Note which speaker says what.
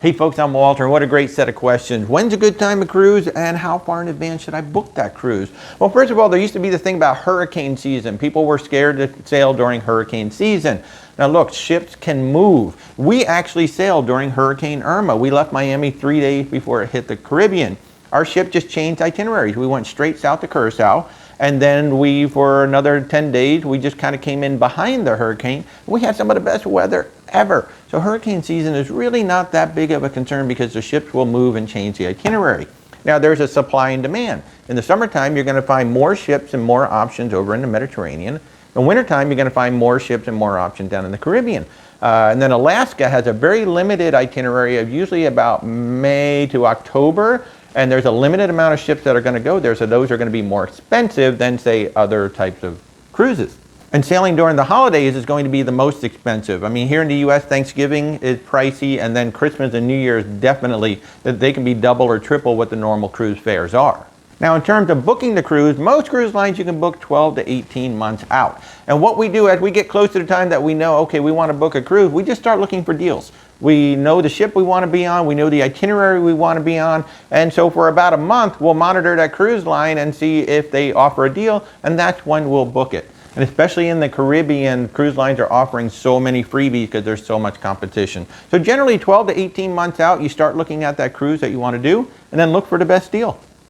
Speaker 1: Hey folks, I'm Walter. What a great set of questions. When's a good time to cruise and how far in advance should I book that cruise? Well, first of all, there used to be the thing about hurricane season. People were scared to sail during hurricane season. Now look, ships can move. We actually sailed during Hurricane Irma. We left Miami 3 days before it hit the Caribbean. Our ship just changed itineraries. We went straight south to Curacao, and then for another 10 days, we just kind of came in behind the hurricane. We had some of the best weather ever. So hurricane season is really not that big of a concern because the ships will move and change the itinerary. Now there's a supply and demand. In the summertime, you're going to find more ships and more options over in the Mediterranean. In wintertime, you're going to find more ships and more options down in the Caribbean. And then Alaska has a very limited itinerary of usually about May to October. And there's a limited amount of ships that are going to go there, so those are going to be more expensive than, say, other types of cruises. And sailing during the holidays is going to be the most expensive. I mean, here in the U.S., Thanksgiving is pricey, and then Christmas and New Year's definitely, they can be double or triple what the normal cruise fares are. Now, in terms of booking the cruise, most cruise lines you can book 12 to 18 months out. And what we do as we get close to the time that we know, okay, we want to book a cruise, we just start looking for deals. We know the ship we want to be on, we know the itinerary we want to be on, and so for about a month, we'll monitor that cruise line and see if they offer a deal, and that's when we'll book it. And especially in the Caribbean, cruise lines are offering so many freebies because there's so much competition. So generally 12 to 18 months out, you start looking at that cruise that you want to do, and then look for the best deal.